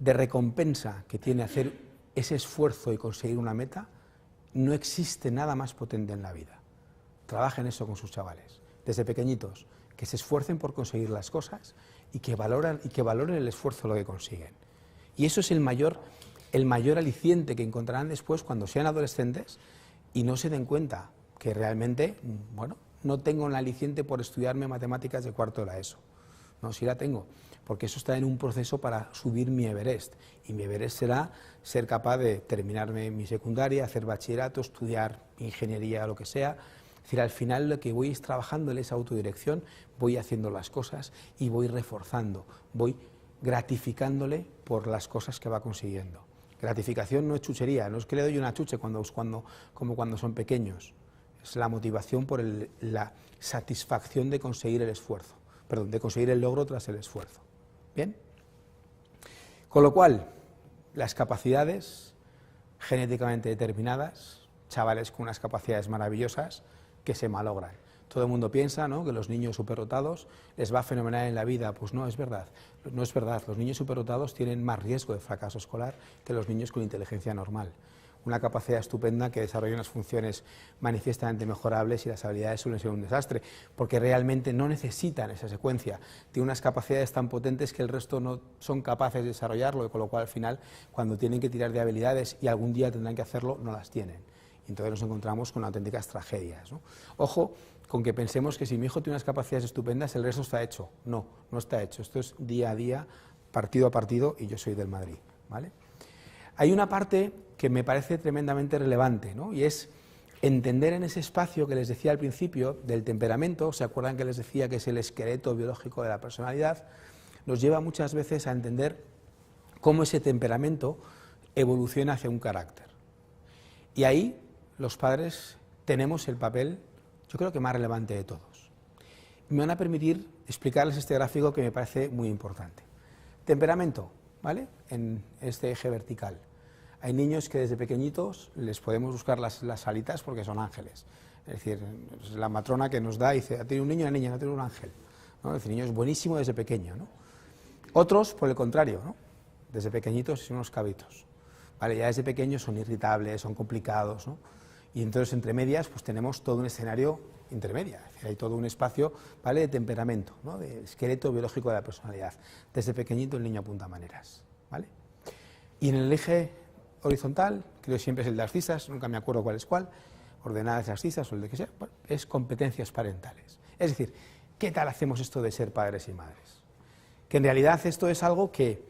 de recompensa que tiene hacer ese esfuerzo y conseguir una meta, no existe nada más potente en la vida. Trabajen eso con sus chavales, desde pequeñitos, que se esfuercen por conseguir las cosas y que valoren el esfuerzo lo que consiguen. Y eso es el mayor aliciente que encontrarán después cuando sean adolescentes y no se den cuenta que realmente, bueno, no tengo un aliciente por estudiarme matemáticas de cuarto de la ESO. No, sí la tengo, porque eso está en un proceso para subir mi Everest. Y mi Everest será ser capaz de terminarme mi secundaria, hacer bachillerato, estudiar ingeniería o lo que sea. Es decir, al final lo que voy es trabajando en esa autodirección, voy haciendo las cosas y voy reforzando, voy gratificándole por las cosas que va consiguiendo. Gratificación no es chuchería, no es que le doy una chuche como cuando son pequeños. Es la motivación por la satisfacción de conseguir el esfuerzo, perdón, de conseguir el logro tras el esfuerzo. ¿Bien? Con lo cual, las capacidades genéticamente determinadas, chavales con unas capacidades maravillosas que se malogran. Todo el mundo piensa, ¿no?, que los niños superdotados les va fenomenal en la vida. Pues no es verdad, no es verdad. Los niños superdotados tienen más riesgo de fracaso escolar que los niños con inteligencia normal. Una capacidad estupenda que desarrolla unas funciones manifiestamente mejorables y las habilidades suelen ser un desastre, porque realmente no necesitan esa secuencia. Tienen unas capacidades tan potentes que el resto no son capaces de desarrollarlo, y con lo cual al final, cuando tienen que tirar de habilidades y algún día tendrán que hacerlo, no las tienen. Y entonces nos encontramos con auténticas tragedias, ¿no? Ojo con que pensemos que si mi hijo tiene unas capacidades estupendas, el resto está hecho. No, no está hecho. Esto es día a día, partido a partido, y yo soy del Madrid, ¿vale? Hay una parte que me parece tremendamente relevante, ¿no?, y es entender en ese espacio que les decía al principio del temperamento. ¿Se acuerdan que les decía que es el esqueleto biológico de la personalidad? Nos lleva muchas veces a entender cómo ese temperamento evoluciona hacia un carácter. Y ahí los padres tenemos el papel, yo creo que más relevante de todos. Me van a permitir explicarles este gráfico que me parece muy importante. Temperamento, ¿vale?, en este eje vertical. Hay niños que desde pequeñitos les podemos buscar las alitas porque son ángeles. Es decir, es la matrona que nos da y dice, tiene un niño y una niña, no tiene un ángel, ¿no? Es decir, el niño es buenísimo desde pequeño, ¿no? Otros, por el contrario, ¿no?, desde pequeñitos son unos cabitos, ¿vale? Ya desde pequeños son irritables, son complicados, ¿no? Y entonces, entre medias, pues tenemos todo un escenario intermedia, es decir, hay todo un espacio, ¿vale?, de temperamento, ¿no?, de esqueleto biológico de la personalidad. Desde pequeñito el niño apunta maneras, ¿vale? Y en el eje horizontal, creo que siempre es el de las cisas, nunca me acuerdo cuál es cuál, ordenadas las cisas o el de que sea, bueno, es competencias parentales. Es decir, ¿qué tal hacemos esto de ser padres y madres? Que en realidad esto es algo que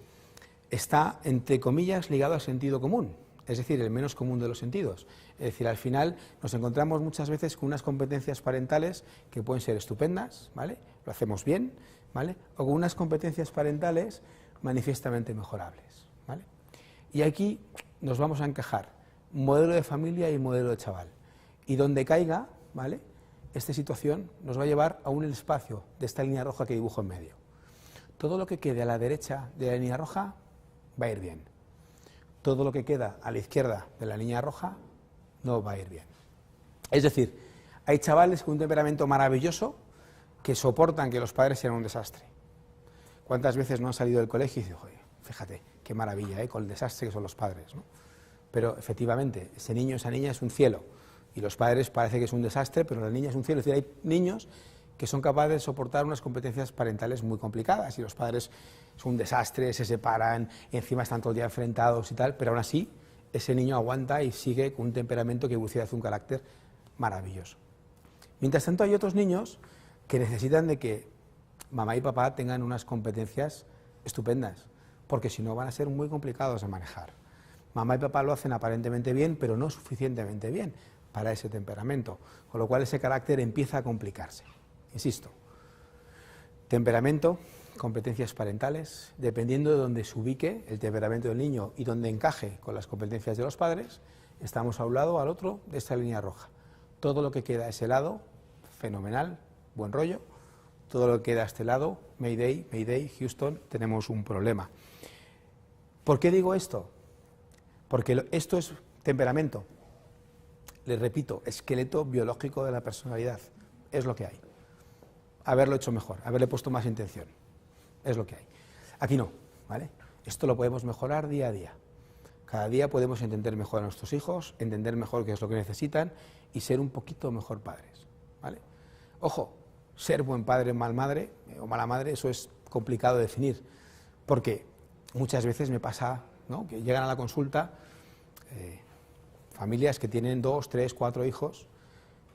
está, entre comillas, ligado al sentido común, es decir, el menos común de los sentidos. Es decir, al final nos encontramos muchas veces con unas competencias parentales que pueden ser estupendas, ¿vale?, lo hacemos bien, ¿vale?, o con unas competencias parentales manifiestamente mejorables, ¿vale? Y aquí nos vamos a encajar modelo de familia y modelo de chaval. Y donde caiga, ¿vale?, esta situación nos va a llevar a un espacio de esta línea roja que dibujo en medio. Todo lo que quede a la derecha de la línea roja va a ir bien. Todo lo que queda a la izquierda de la línea roja no va a ir bien. Es decir, hay chavales con un temperamento maravilloso que soportan que los padres sean un desastre. ¿Cuántas veces no han salido del colegio y dicen, oye, fíjate, qué maravilla, con el desastre que son los padres, ¿no? Pero efectivamente, ese niño, esa niña es un cielo, y los padres parece que es un desastre, pero la niña es un cielo. Es decir, hay niños que son capaces de soportar unas competencias parentales muy complicadas, y los padres son un desastre, se separan, y encima están todo el día enfrentados y tal, pero aún así, ese niño aguanta y sigue con un temperamento que evoluciona hacia un carácter maravilloso. Mientras tanto, hay otros niños que necesitan de que mamá y papá tengan unas competencias estupendas, porque si no van a ser muy complicados de manejar. Mamá y papá lo hacen aparentemente bien, pero no suficientemente bien para ese temperamento, con lo cual ese carácter empieza a complicarse. Insisto, temperamento, competencias parentales, dependiendo de donde se ubique el temperamento del niño y donde encaje con las competencias de los padres, estamos a un lado o al otro de esta línea roja. Todo lo que queda a ese lado, fenomenal, buen rollo. Todo lo que queda a este lado, Mayday, Mayday, Houston, tenemos un problema. ¿Por qué digo esto? Porque esto es temperamento. Les repito, esqueleto biológico de la personalidad. Es lo que hay. Haberlo hecho mejor, haberle puesto más intención. Es lo que hay. Aquí no, ¿vale? Esto lo podemos mejorar día a día. Cada día podemos entender mejor a nuestros hijos, entender mejor qué es lo que necesitan y ser un poquito mejor padres, ¿vale? Ojo, ser buen padre o mal madre, o mala madre, eso es complicado de definir, porque muchas veces me pasa, ¿no?, que llegan a la consulta familias que tienen 2, 3, 4 hijos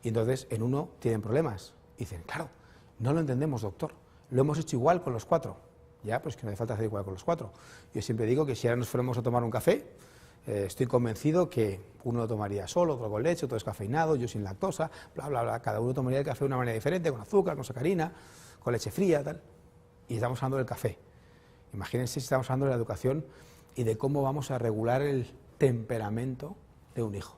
y entonces en uno tienen problemas. Y dicen, claro, no lo entendemos, doctor, lo hemos hecho igual con los 4. Ya, pues que no hace falta hacer igual con los 4. Yo siempre digo que si ahora nos fuéramos a tomar un café, estoy convencido que uno lo tomaría solo, otro con leche, otro descafeinado, yo sin lactosa, bla, bla, bla. Cada uno tomaría el café de una manera diferente, con azúcar, con sacarina, con leche fría, tal. Y estamos hablando del café. Imagínense si estamos hablando de la educación y de cómo vamos a regular el temperamento de un hijo.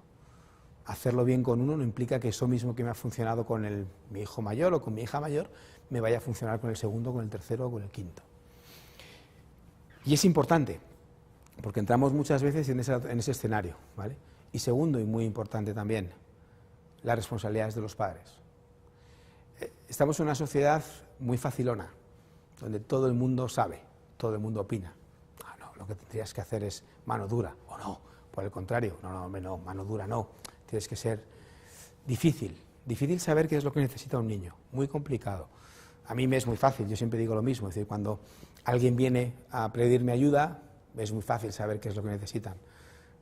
Hacerlo bien con uno no implica que eso mismo que me ha funcionado con mi hijo mayor o con mi hija mayor, me vaya a funcionar con el segundo, con el tercero o con el quinto. Y es importante, porque entramos muchas veces en ese escenario, ¿vale? Y segundo, y muy importante también, las responsabilidades de los padres. Estamos en una sociedad muy facilona, donde todo el mundo sabe, todo el mundo opina. Ah, no, lo que tendrías que hacer es mano dura, o no, por el contrario, no, mano dura no, tienes que ser difícil saber qué es lo que necesita un niño, muy complicado. A mí me es muy fácil, yo siempre digo lo mismo, es decir, cuando alguien viene a pedirme ayuda, es muy fácil saber qué es lo que necesitan.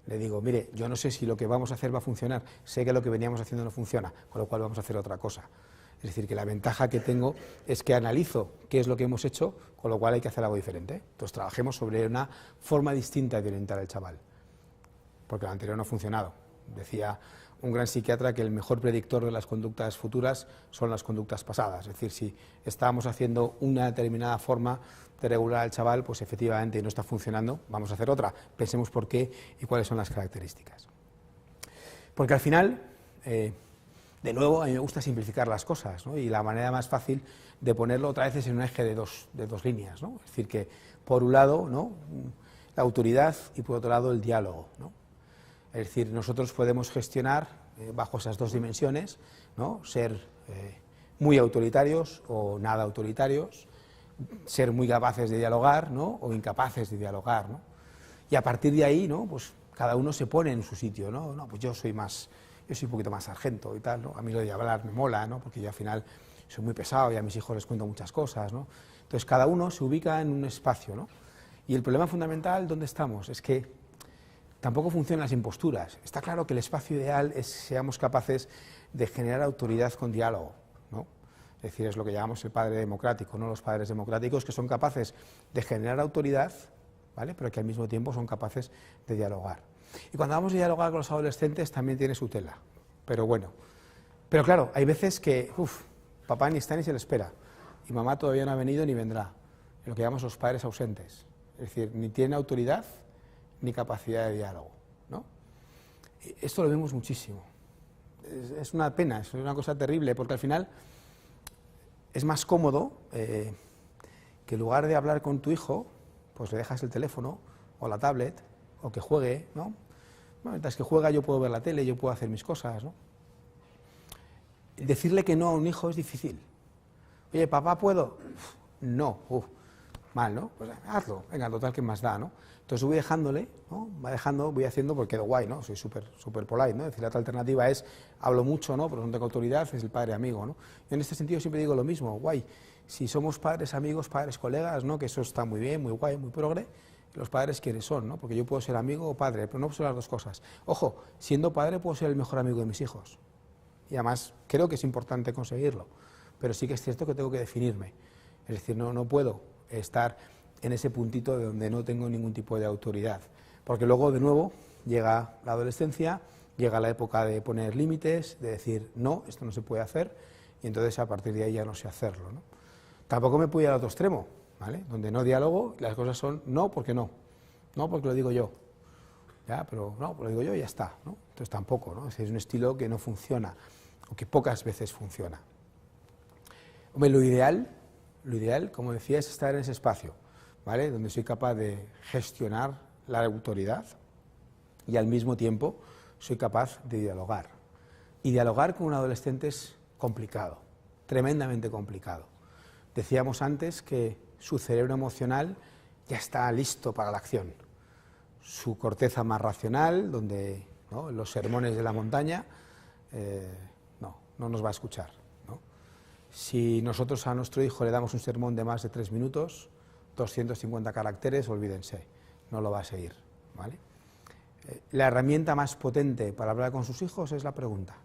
Le digo, mire, yo no sé si lo que vamos a hacer va a funcionar, sé que lo que veníamos haciendo no funciona, con lo cual vamos a hacer otra cosa. Es decir, que la ventaja que tengo es que analizo qué es lo que hemos hecho, con lo cual hay que hacer algo diferente. Entonces trabajemos sobre una forma distinta de orientar al chaval, porque lo anterior no ha funcionado. Decía un gran psiquiatra que el mejor predictor de las conductas futuras son las conductas pasadas. Es decir, si estábamos haciendo una determinada forma de regular al chaval, pues efectivamente no está funcionando, vamos a hacer otra. Pensemos por qué y cuáles son las características. Porque al final, de nuevo, a mí me gusta simplificar las cosas, ¿no? Y la manera más fácil de ponerlo otra vez es en un eje de dos líneas, ¿no? Es decir, que por un lado, ¿no?, la autoridad y por otro lado el diálogo, ¿no? Es decir, nosotros podemos gestionar bajo esas dos dimensiones, ¿no?, ser muy autoritarios o nada autoritarios, ser muy capaces de dialogar, ¿no?, o incapaces de dialogar, ¿no? Y a partir de ahí, ¿no?, pues cada uno se pone en su sitio, ¿no? No, pues yo soy un poquito más sargento y tal, ¿no? A mí lo de hablar me mola, ¿no?, porque yo al final soy muy pesado y a mis hijos les cuento muchas cosas, ¿no? Entonces cada uno se ubica en un espacio, ¿no? Y el problema fundamental, ¿dónde estamos? Es que tampoco funcionan las imposturas. Está claro que el espacio ideal es que seamos capaces de generar autoridad con diálogo, ¿no? Es decir, es lo que llamamos el padre democrático, ¿no? Los padres democráticos que son capaces de generar autoridad, ¿vale?, pero que al mismo tiempo son capaces de dialogar. Y cuando vamos a dialogar con los adolescentes también tiene su tela, pero bueno. Pero claro, hay veces que, papá ni está ni se le espera, y mamá todavía no ha venido ni vendrá, lo que llamamos los padres ausentes. Es decir, ni tienen autoridad ni capacidad de diálogo, ¿no? Esto lo vemos muchísimo. Es una pena, es una cosa terrible, porque al final es más cómodo que en lugar de hablar con tu hijo, pues le dejas el teléfono o la tablet, o que juegue, ¿no? Bueno, mientras que juega yo puedo ver la tele, yo puedo hacer mis cosas, ¿no? Decirle que no a un hijo es difícil. Oye, papá, ¿puedo? No, mal, ¿no? Pues hazlo, venga, total, ¿qué más da, no? Entonces voy dejándole, ¿no? Voy haciendo porque quedo guay, ¿no? Soy súper polite, ¿no? Es decir, la otra alternativa es, hablo mucho, ¿no?, pero no tengo autoridad, es el padre amigo, ¿no? Yo en este sentido siempre digo lo mismo, guay, si somos padres amigos, padres colegas, ¿no?, que eso está muy bien, muy guay, muy progre, los padres quiénes son, ¿no? Porque yo puedo ser amigo o padre, pero no puedo ser las dos cosas. Ojo, siendo padre puedo ser el mejor amigo de mis hijos, y además creo que es importante conseguirlo, pero sí que es cierto que tengo que definirme, es decir, no puedo estar en ese puntito de donde no tengo ningún tipo de autoridad, porque luego de nuevo llega la adolescencia, llega la época de poner límites, de decir no, esto no se puede hacer, y entonces a partir de ahí ya no sé hacerlo, ¿no? Tampoco me puedo ir al otro extremo, ¿vale?, donde no diálogo, las cosas son no porque no porque lo digo yo, ya, pero no, lo digo yo y ya está, ¿no? Entonces tampoco, ¿no? Es un estilo que no funciona, o que pocas veces funciona. Hombre, lo ideal, como decía, es estar en ese espacio, ¿vale?, donde soy capaz de gestionar la autoridad y al mismo tiempo soy capaz de dialogar. Y dialogar con un adolescente es complicado, tremendamente complicado. Decíamos antes que su cerebro emocional ya está listo para la acción. su corteza más racional, donde, ¿no?, los sermones de la montaña, no nos va a escuchar, ¿no? Si nosotros a nuestro hijo le damos un sermón de más de 3 minutos, 250 caracteres, olvídense, no lo va a seguir, ¿vale? La herramienta más potente para hablar con sus hijos es la pregunta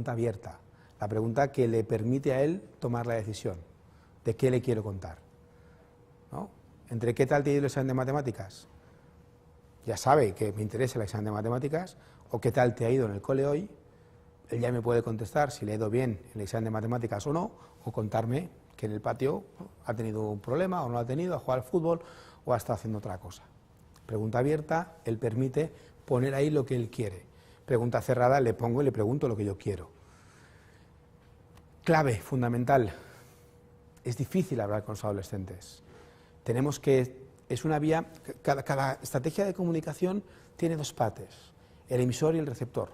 abierta, la pregunta que le permite a él tomar la decisión de qué le quiero contar, ¿no? Entre qué tal te ha ido el examen de matemáticas, ya sabe que me interesa el examen de matemáticas, o qué tal te ha ido en el cole hoy, él ya me puede contestar si le ha ido bien el examen de matemáticas o no, o contarme que en el patio ha tenido un problema o no lo ha tenido, ha jugado al fútbol o ha estado haciendo otra cosa. Pregunta abierta, él permite poner ahí lo que él quiere. Pregunta cerrada, le pongo y le pregunto lo que yo quiero. Clave, fundamental. Es difícil hablar con los adolescentes. Tenemos que, es una vía, cada estrategia de comunicación tiene 2 partes, el emisor y el receptor.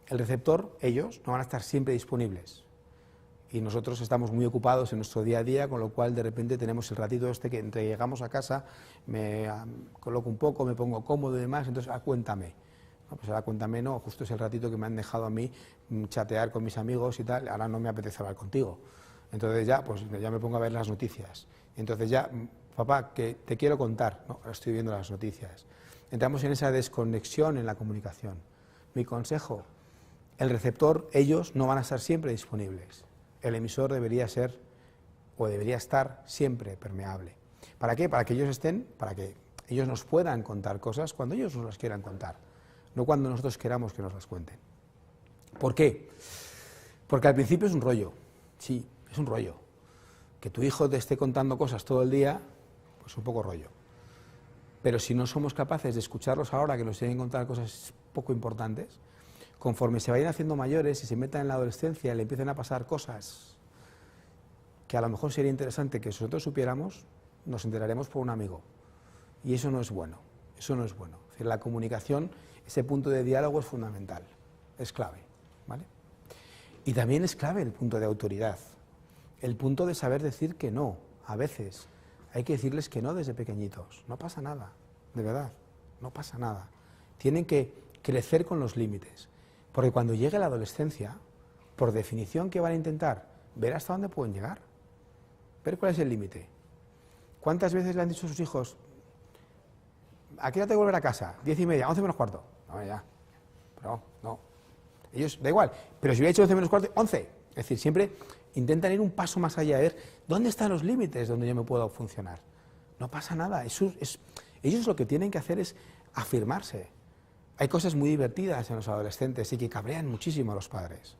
El receptor, ellos, no van a estar siempre disponibles. Y nosotros estamos muy ocupados en nuestro día a día, con lo cual de repente tenemos el ratito este que entre llegamos a casa, me coloco un poco, me pongo cómodo y demás, entonces cuéntame. No, pues ahora cuéntame no, justo es el ratito que me han dejado a mí chatear con mis amigos y tal, ahora no me apetece hablar contigo. Entonces ya, pues ya me pongo a ver las noticias. Entonces ya, papá, que te quiero contar, no, ahora estoy viendo las noticias. Entramos en esa desconexión en la comunicación. Mi consejo, el receptor, ellos no van a estar siempre disponibles. El emisor debería ser o debería estar siempre permeable. ¿Para qué? Para que ellos nos puedan contar cosas cuando ellos nos las quieran contar, no cuando nosotros queramos que nos las cuenten. ¿Por qué? Porque al principio es un rollo, sí, es un rollo. Que tu hijo te esté contando cosas todo el día, pues un poco rollo. Pero si no somos capaces de escucharlos ahora, que nos tienen que contar cosas poco importantes, conforme se vayan haciendo mayores y se metan en la adolescencia y le empiecen a pasar cosas que a lo mejor sería interesante que nosotros supiéramos, nos enteraremos por un amigo. Y eso no es bueno, eso no es bueno. Es decir, la comunicación, ese punto de diálogo es fundamental, es clave, ¿vale? Y también es clave el punto de autoridad, el punto de saber decir que no. A veces hay que decirles que no desde pequeñitos, no pasa nada, de verdad, no pasa nada. Tienen que crecer con los límites. Porque cuando llegue la adolescencia, por definición, ¿qué van a intentar? Ver hasta dónde pueden llegar, ver cuál es el límite. ¿Cuántas veces le han dicho a sus hijos, ¿a qué hora tengo que volver a casa? 10:30, 11 menos cuarto. No, ya. No. Ellos, da igual, pero si hubiera hecho 11 menos cuarto, 11. Es decir, siempre intentan ir un paso más allá, a ver dónde están los límites donde yo me puedo funcionar. No pasa nada. Ellos lo que tienen que hacer es afirmarse. Hay cosas muy divertidas en los adolescentes y que cabrean muchísimo a los padres.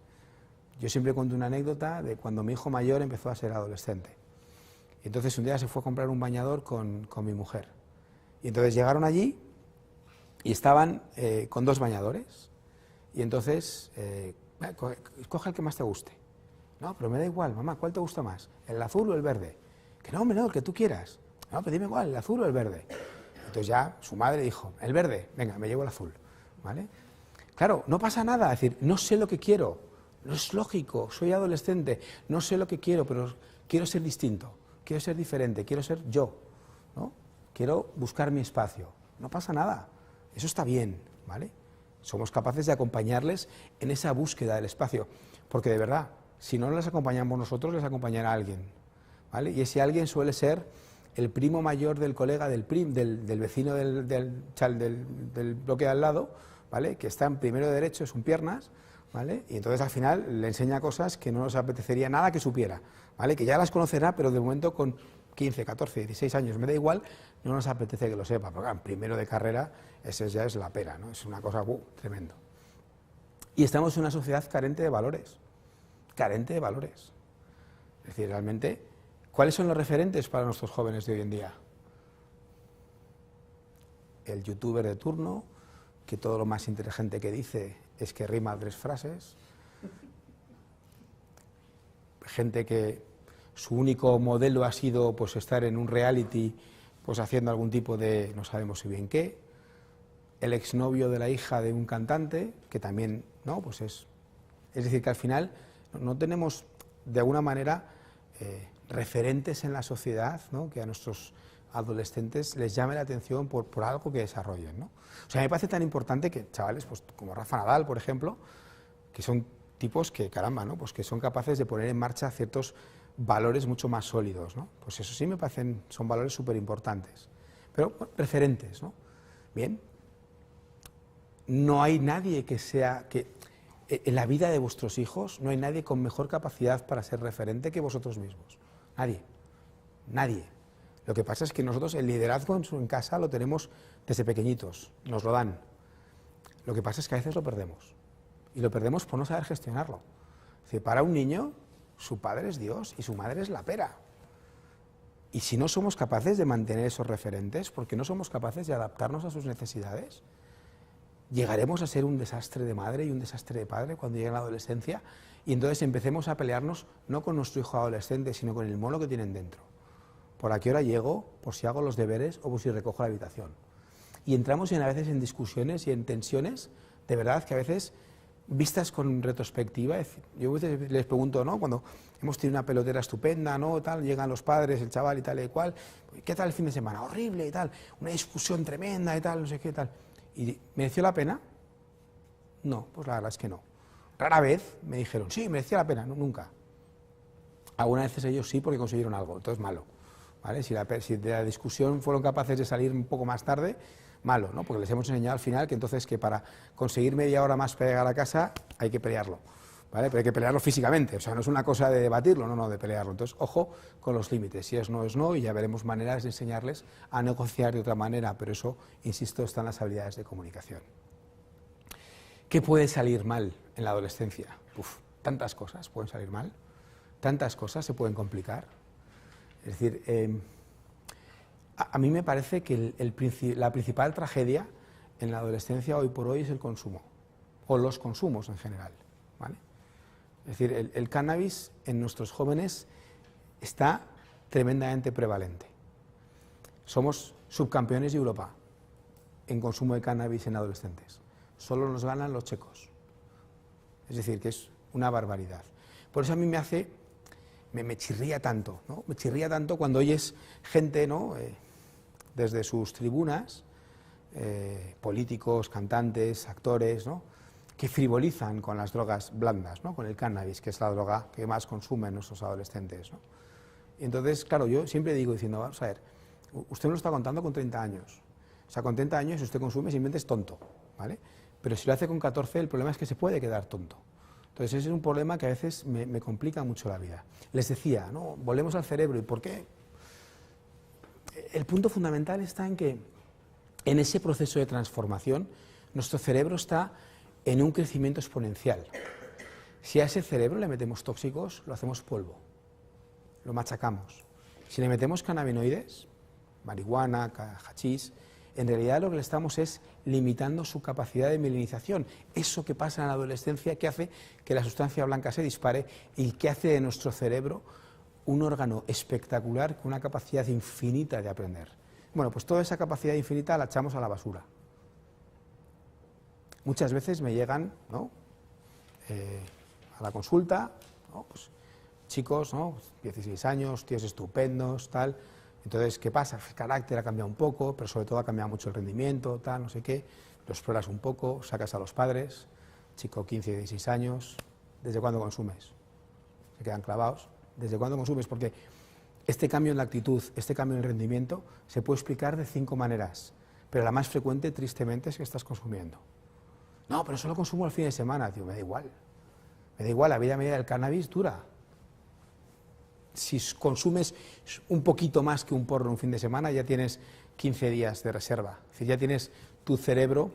Yo siempre cuento una anécdota de cuando mi hijo mayor empezó a ser adolescente. Y entonces un día se fue a comprar un bañador con mi mujer. Y entonces llegaron allí y estaban con 2 bañadores. Y entonces, escoge el que más te guste. No, pero me da igual, mamá, ¿cuál te gusta más? ¿El azul o el verde? Que no, hombre, no, el que tú quieras. No, pero dime igual, ¿el azul o el verde? Entonces ya su madre dijo, el verde, venga, me llevo el azul. ¿Vale? Claro, no pasa nada, es decir, no sé lo que quiero, no es lógico, soy adolescente, no sé lo que quiero, pero quiero ser distinto, quiero ser diferente, quiero ser yo, ¿no? Quiero buscar mi espacio, no pasa nada, eso está bien, ¿vale? Somos capaces de acompañarles en esa búsqueda del espacio, porque de verdad, si no les acompañamos nosotros, les acompañará alguien, ¿vale? Y ese alguien suele ser el primo mayor del colega, del vecino del bloque de al lado, ¿vale? Que está en primero de derecho, es un piernas, ¿vale? Y entonces al final le enseña cosas que no nos apetecería nada que supiera, ¿vale? Que ya las conocerá, pero de momento con 15, 14, 16 años, me da igual, no nos apetece que lo sepa, porque en primero de carrera, ese ya es la pera, ¿no? Es una cosa tremendo. Y estamos en una sociedad carente de valores, Es decir, realmente, ¿cuáles son los referentes para nuestros jóvenes de hoy en día? El youtuber de turno, que todo lo más inteligente que dice es que rima 3 frases. Gente que su único modelo ha sido pues estar en un reality pues haciendo algún tipo de no sabemos si bien qué. El exnovio de la hija de un cantante, que también, ¿no? Pues es decir, que al final no tenemos de alguna manera referentes en la sociedad, ¿no? Que a adolescentes les llame la atención por algo que desarrollen, ¿no? O sea, me parece tan importante que chavales pues, como Rafa Nadal, por ejemplo, que son tipos que, caramba, ¿no? Pues que son capaces de poner en marcha ciertos valores mucho más sólidos, ¿no? Pues eso sí me parecen, son valores súper importantes, pero bueno, referentes, ¿no? Bien, no hay nadie que sea, que en la vida de vuestros hijos no hay nadie con mejor capacidad para ser referente que vosotros mismos, nadie, nadie. Lo que pasa es que nosotros el liderazgo en casa lo tenemos desde pequeñitos, nos lo dan. Lo que pasa es que a veces lo perdemos, y lo perdemos por no saber gestionarlo. Es decir, para un niño, su padre es Dios y su madre es la pera. Y si no somos capaces de mantener esos referentes, porque no somos capaces de adaptarnos a sus necesidades, llegaremos a ser un desastre de madre y un desastre de padre cuando llegue la adolescencia, y entonces empecemos a pelearnos no con nuestro hijo adolescente, sino con el mono que tienen dentro. ¿Por a qué hora llego? ¿Por si hago los deberes o por si recojo la habitación? Y entramos a veces en discusiones y en tensiones, de verdad, que a veces, vistas con retrospectiva, yo a veces les pregunto, ¿no? Cuando hemos tenido una pelotera estupenda, ¿no? Tal, llegan los padres, el chaval y tal y cual, ¿qué tal el fin de semana? Horrible y tal, una discusión tremenda y tal, no sé qué tal. ¿Y mereció la pena? No, pues la verdad es que no. Rara vez me dijeron, sí, merecía la pena, no, nunca. Algunas veces ellos sí porque consiguieron algo, entonces malo. ¿Vale? Si de la discusión fueron capaces de salir un poco más tarde, malo, ¿no? Porque les hemos enseñado al final que entonces que para conseguir media hora más para llegar a casa hay que pelearlo, ¿vale? Pero hay que pelearlo físicamente, o sea, no es una cosa de debatirlo, no, de pelearlo. Entonces, ojo con los límites, si es no, y ya veremos maneras de enseñarles a negociar de otra manera, pero eso, insisto, está en las habilidades de comunicación. ¿Qué puede salir mal en la adolescencia? Tantas cosas pueden salir mal, tantas cosas se pueden complicar. Es decir, a mí me parece que la principal tragedia en la adolescencia hoy por hoy es el consumo, o los consumos en general, ¿vale? Es decir, el cannabis en nuestros jóvenes está tremendamente prevalente. Somos subcampeones de Europa en consumo de cannabis en adolescentes. Solo nos ganan los checos. Es decir, que es una barbaridad. Por eso a mí me chirría tanto, ¿no? Me chirría tanto cuando oyes gente, ¿no? Desde sus tribunas, políticos, cantantes, actores, ¿no? Que frivolizan con las drogas blandas, ¿no? Con el cannabis, que es la droga que más consumen nuestros adolescentes, ¿no? Y entonces, claro, yo siempre digo diciendo, vamos a ver, usted me lo está contando con 30 años. O sea, con 30 años si usted consume simplemente es tonto, ¿vale? Pero si lo hace con 14, el problema es que se puede quedar tonto. Entonces ese es un problema que a veces me complica mucho la vida. Les decía, ¿no? Volvemos al cerebro. ¿Y por qué? El punto fundamental está en que en ese proceso de transformación nuestro cerebro está en un crecimiento exponencial. Si a ese cerebro le metemos tóxicos, lo hacemos polvo, lo machacamos. Si le metemos cannabinoides, marihuana, hachís, en realidad lo que le estamos es limitando su capacidad de mielinización. Eso que pasa en la adolescencia, que hace que la sustancia blanca se dispare y que hace de nuestro cerebro un órgano espectacular con una capacidad infinita de aprender. Bueno, pues toda esa capacidad infinita la echamos a la basura. Muchas veces me llegan, ¿no? A la consulta, ¿no? Pues, chicos, ¿no? 16 años, tíos estupendos, tal. Entonces, ¿qué pasa? El carácter ha cambiado un poco, pero sobre todo ha cambiado mucho el rendimiento, tal, no sé qué. Lo exploras un poco, sacas a los padres, chico 15, 16 años, ¿desde cuándo consumes? Se quedan clavados. ¿Desde cuándo consumes? Porque este cambio en la actitud, este cambio en el rendimiento, se puede explicar de 5 maneras, pero la más frecuente, tristemente, es que estás consumiendo. No, pero solo consumo el fin de semana, tío, me da igual. Me da igual, la vida media del cannabis dura. Si consumes un poquito más que un porro un fin de semana, ya tienes 15 días de reserva. Es decir, ya tienes tu cerebro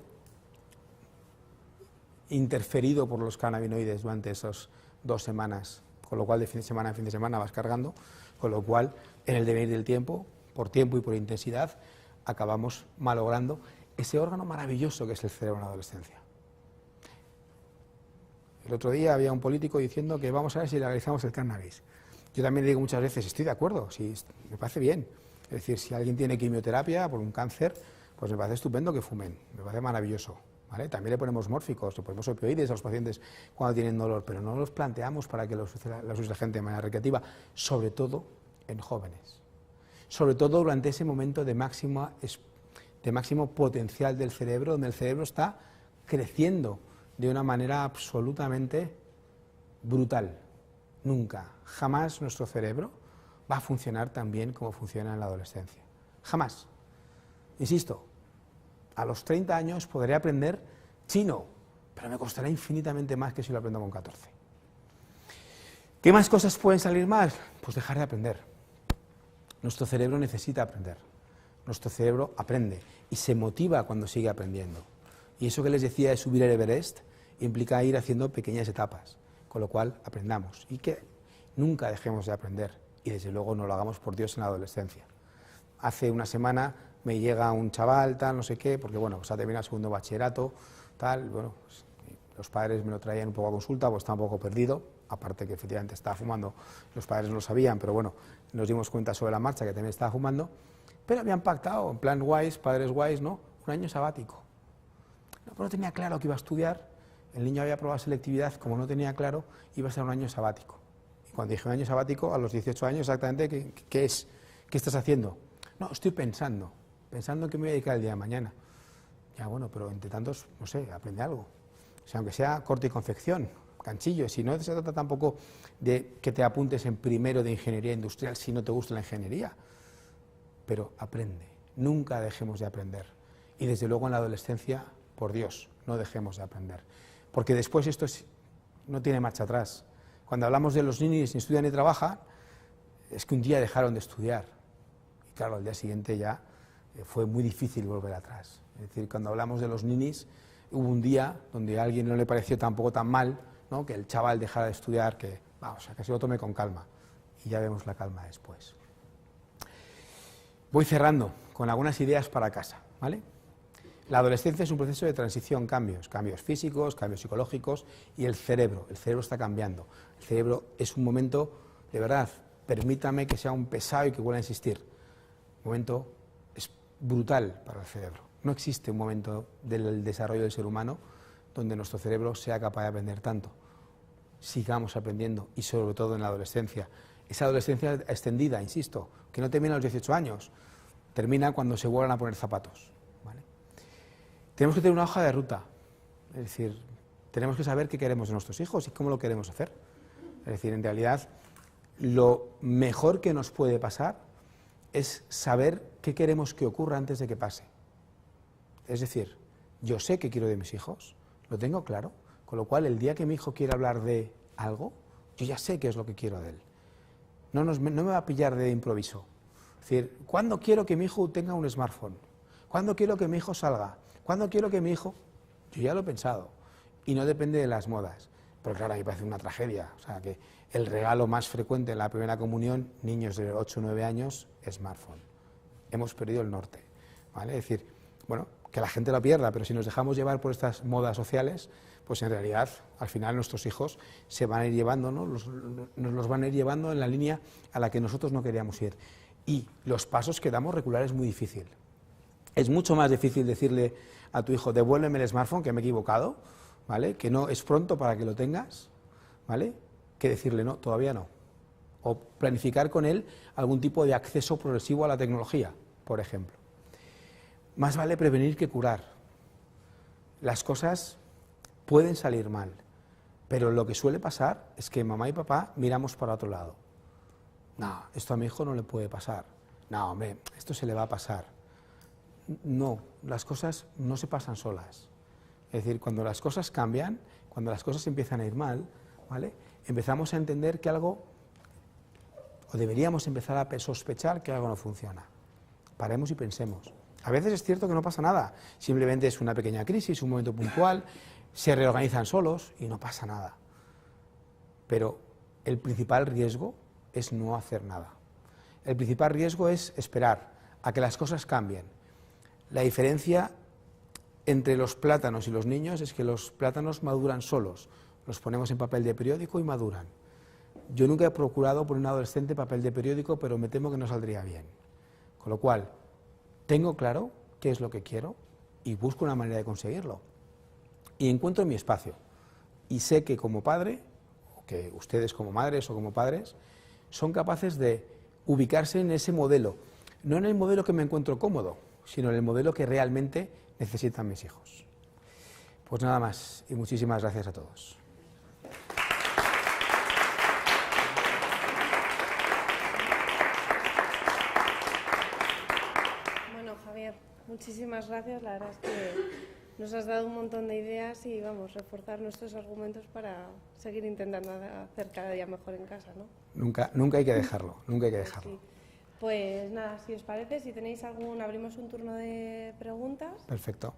interferido por los cannabinoides durante esas 2 semanas, con lo cual de fin de semana en fin de semana vas cargando, con lo cual en el devenir del tiempo, por tiempo y por intensidad, acabamos malogrando ese órgano maravilloso que es el cerebro en la adolescencia. El otro día había un político diciendo que vamos a ver si legalizamos el cannabis. Yo también digo muchas veces, estoy de acuerdo, sí, me parece bien. Es decir, si alguien tiene quimioterapia por un cáncer, pues me parece estupendo que fumen, me parece maravilloso, ¿vale? También le ponemos mórficos, le ponemos opioides a los pacientes cuando tienen dolor, pero no los planteamos para que los use la gente de manera recreativa, sobre todo en jóvenes. sobre todo durante ese momento de máximo potencial del cerebro, donde el cerebro está creciendo de una manera absolutamente brutal. Nunca, jamás nuestro cerebro va a funcionar tan bien como funciona en la adolescencia. Jamás. Insisto, a los 30 años podré aprender chino, pero me costará infinitamente más que si lo aprendo con 14. ¿Qué más cosas pueden salir mal? Pues dejar de aprender. Nuestro cerebro necesita aprender. Nuestro cerebro aprende y se motiva cuando sigue aprendiendo. Y eso que les decía de subir el Everest implica ir haciendo pequeñas etapas, con lo cual aprendamos y que nunca dejemos de aprender y desde luego no lo hagamos por Dios en la adolescencia. Hace una semana me llega un chaval, tal, no sé qué, porque bueno, pues ha terminado el segundo bachillerato, tal, bueno, pues, los padres me lo traían un poco a consulta, pues estaba un poco perdido, aparte que efectivamente estaba fumando, los padres no lo sabían, pero bueno, nos dimos cuenta sobre la marcha que también estaba fumando, pero habían pactado, en plan guays, padres guays, ¿no?, un año sabático. No tenía claro que iba a estudiar, el niño había aprobado selectividad, como no tenía claro, iba a ser un año sabático. Y cuando dije un año sabático, a los 18 años exactamente, ¿qué es? ¿Qué estás haciendo? No, estoy pensando en qué me voy a dedicar el día de mañana. Ya bueno, pero entre tantos, no sé, aprende algo. O sea, aunque sea corte y confección, ganchillo, si no se trata tampoco de que te apuntes en primero de ingeniería industrial si no te gusta la ingeniería, pero aprende, nunca dejemos de aprender. Y desde luego en la adolescencia, por Dios, no dejemos de aprender. Porque después esto no tiene marcha atrás. Cuando hablamos de los niños ni estudian ni trabajan, es que un día dejaron de estudiar. Y claro, al día siguiente ya fue muy difícil volver atrás. Es decir, cuando hablamos de los ninis, hubo un día donde a alguien no le pareció tampoco tan mal, ¿no?, que el chaval dejara de estudiar, que vamos, que se lo tome con calma. Y ya vemos la calma después. Voy cerrando con algunas ideas para casa, ¿vale? La adolescencia es un proceso de transición, cambios físicos, cambios psicológicos, y el cerebro está cambiando. El cerebro es un momento, de verdad, permítame que sea un pesado y que vuelva a insistir, un momento es brutal para el cerebro. No existe un momento del desarrollo del ser humano donde nuestro cerebro sea capaz de aprender tanto. Sigamos aprendiendo, y sobre todo en la adolescencia. Esa adolescencia extendida, insisto, que no termina a los 18 años, termina cuando se vuelvan a poner zapatos. Tenemos que tener una hoja de ruta, es decir, tenemos que saber qué queremos de nuestros hijos y cómo lo queremos hacer. Es decir, en realidad, lo mejor que nos puede pasar es saber qué queremos que ocurra antes de que pase. Es decir, yo sé qué quiero de mis hijos, lo tengo claro, con lo cual el día que mi hijo quiera hablar de algo, yo ya sé qué es lo que quiero de él. No me va a pillar de improviso. Es decir, ¿cuándo quiero que mi hijo tenga un smartphone? ¿Cuándo quiero que mi hijo salga? ¿Cuándo quiero que mi hijo? Yo ya lo he pensado, y no depende de las modas. Pero claro, a mí me parece una tragedia. O sea, que el regalo más frecuente en la primera comunión, niños de 8 o 9 años, smartphone. Hemos perdido el norte, ¿vale? Es decir, bueno, que la gente lo pierda, pero si nos dejamos llevar por estas modas sociales, pues en realidad, al final nuestros hijos se van a ir llevando, ¿no? Nos los van a ir llevando en la línea a la que nosotros no queríamos ir. Y los pasos que damos recular es muy difícil. Es mucho más difícil decirle a tu hijo, devuélveme el smartphone, que me he equivocado, ¿vale?, que no es pronto para que lo tengas, ¿vale?, que decirle no, todavía no. O planificar con él algún tipo de acceso progresivo a la tecnología, por ejemplo. Más vale prevenir que curar. Las cosas pueden salir mal, pero lo que suele pasar es que mamá y papá miramos para otro lado. No, esto a mi hijo no le puede pasar. No, hombre, esto se le va a pasar. No, las cosas no se pasan solas. Es decir, cuando las cosas cambian, cuando las cosas empiezan a ir mal, ¿vale?, empezamos a entender que algo, o deberíamos empezar a sospechar que algo no funciona. Paremos y pensemos. A veces es cierto que no pasa nada, simplemente es una pequeña crisis, un momento puntual, se reorganizan solos y no pasa nada. Pero el principal riesgo es no hacer nada. El principal riesgo es esperar a que las cosas cambien. La diferencia entre los plátanos y los niños es que los plátanos maduran solos, los ponemos en papel de periódico y maduran. Yo nunca he procurado poner un adolescente papel de periódico, pero me temo que no saldría bien. Con lo cual, tengo claro qué es lo que quiero y busco una manera de conseguirlo. Y encuentro mi espacio. Y sé que como padre, o que ustedes como madres o como padres, son capaces de ubicarse en ese modelo. no en el modelo que me encuentro cómodo, sino en el modelo que realmente necesitan mis hijos. Pues nada más y muchísimas gracias a todos. Bueno, Javier, muchísimas gracias. La verdad es que nos has dado un montón de ideas y vamos a reforzar nuestros argumentos para seguir intentando hacer cada día mejor en casa, ¿no? Nunca hay que dejarlo, nunca hay que dejarlo. Sí. Pues nada, si os parece, si tenéis abrimos un turno de preguntas. Perfecto.